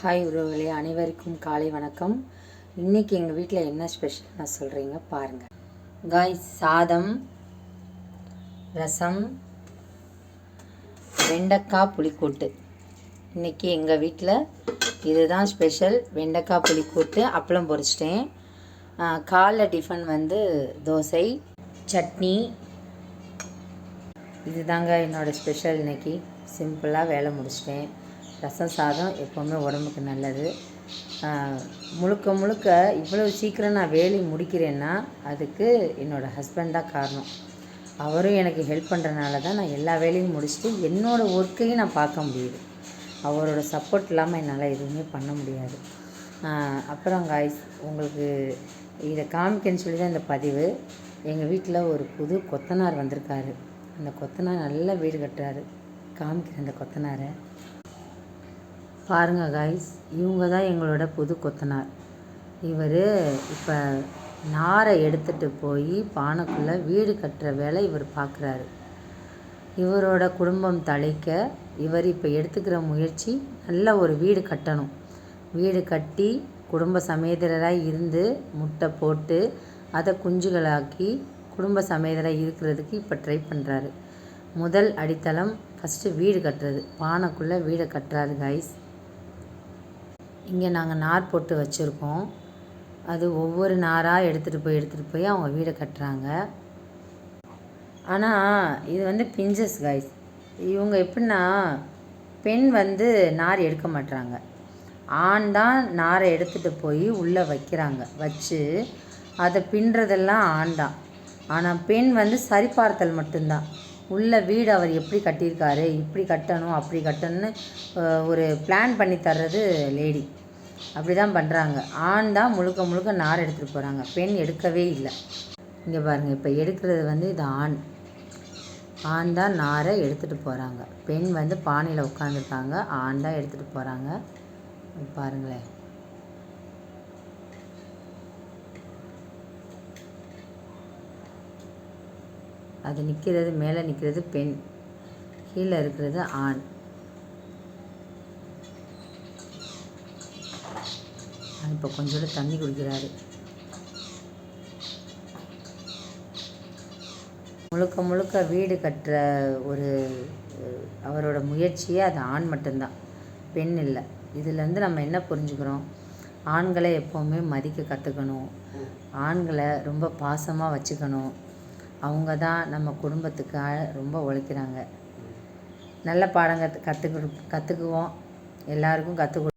Hi உறவுகளே, அனைவருக்கும் காலை வணக்கம். இன்றைக்கி எங்கள் வீட்டில் என்ன ஸ்பெஷல் நான் சொல்கிறீங்க பாருங்கள். காய்ஸ், சாதம், ரசம், வெண்டைக்காய் புளிக்கூட்டு. இன்றைக்கி எங்கள் வீட்டில் இதுதான் ஸ்பெஷல். வெண்டைக்காய் புளிக்கூட்டு, அப்பளம் பொரிச்சிட்டேன். காலைல டிஃபன் தோசை, சட்னி. இதுதாங்க என்னோடய ஸ்பெஷல். இன்றைக்கி சிம்பிளாக வேலை முடிச்சிட்டேன். ரசம் சாதம் எப்போவுமே உடம்புக்கு நல்லது. முழுக்க முழுக்க இவ்வளோ சீக்கிரம் நான் வேலையை முடிக்கிறேன்னா அதுக்கு என்னோடய ஹஸ்பண்ட் தான் காரணம். அவரும் எனக்கு ஹெல்ப் பண்ணுறனால தான் நான் எல்லா வேலையும் முடிச்சுட்டு என்னோடய ஒர்க்கையும் நான் பார்க்க முடியுது. அவரோட சப்போர்ட் இல்லாமல் என்னால் எதுவுமே பண்ண முடியாது. அப்புறம் காய்ஸ், உங்களுக்கு இதை காமிக்கன்னு சொல்லி தான் இந்த பதிவு. எங்கள் வீட்டில் ஒரு புது கொத்தனார் வந்திருக்காரு. அந்த கொத்தனார் நல்லா வீடு கட்டுறாரு. காமிக்கிறேன் அந்த கொத்தனாரை பாருங்கள் காய்ஸ். இவங்க தான் எங்களோட புது கொத்தனார். இவர் இப்போ நாரை எடுத்துகிட்டு போய் பானைக்குள்ளே வீடு கட்டுற வேலை இவர் பார்க்குறாரு. இவரோட குடும்பம் தழைக்க இவர் இப்போ எடுத்துக்கிற முயற்சி நல்ல ஒரு வீடு கட்டணும். வீடு கட்டி குடும்ப சமேதராக இருந்து முட்டை போட்டு அதை குஞ்சுகளாக்கி குடும்ப சமேதராக இருக்கிறதுக்கு இப்போ ட்ரை பண்ணுறாரு. முதல் அடித்தளம் ஃபஸ்ட்டு வீடு கட்டுறது. பானைக்குள்ளே வீடை கட்டுறாரு காய்ஸ். இங்கே நாங்கள் நார் போட்டு வச்சுருக்கோம். அது ஒவ்வொரு நாராக எடுத்துகிட்டு போய் அவங்க வீடை கட்டுறாங்க. ஆனால் இது பிஞ்சஸ் காய்ஸ். இவங்க எப்படின்னா, பெண் நார் எடுக்க மாட்டுறாங்க. ஆண் தான் நாரை எடுத்துகிட்டு போய் உள்ளே வைக்கிறாங்க. வச்சு அதை பின்னுறதெல்லாம் ஆண் தான். ஆனால் பெண் சரிபார்த்தல் மட்டும்தான். உள்ள வீடு அவர் எப்படி கட்டியிருக்காரு, இப்படி கட்டணும் அப்படி கட்டணும்னு ஒரு பிளான் பண்ணி தர்றது லேடி. அப்படி தான் பண்ணுறாங்க. ஆண் தான் முழுக்க முழுக்க நார் எடுத்துகிட்டு போகிறாங்க. பெண் எடுக்கவே இல்லை. இங்கே பாருங்கள், இப்போ எடுக்கிறது இது ஆண் தான் நாரை எடுத்துகிட்டு போகிறாங்க. பெண் பானையில் உட்காந்துருக்காங்க. ஆண் தான் எடுத்துகிட்டு போகிறாங்க. பாருங்களேன். அது நிற்கிறது, மேலே நிற்கிறது பெண், கீழே இருக்கிறது ஆண். இப்போ கொஞ்சோண்டு தண்ணி குடிக்கிறாரு. முழுக்க முழுக்க வீடு கட்டுற ஒரு அவரோட முயற்சியே அது ஆண் மட்டும்தான், பெண் இல்லை. இதுலேருந்து நம்ம என்ன புரிஞ்சுக்கிறோம்? ஆண்களை எப்போவுமே மதிக்க கற்றுக்கணும். ஆண்களை ரொம்ப பாசமாக வச்சுக்கணும். அவங்க தான் நம்ம குடும்பத்துக்காக ரொம்ப உழைக்கிறாங்க. நல்ல பாடங்க கற்றுக்குவோம். எல்லாருக்கும் கற்றுக்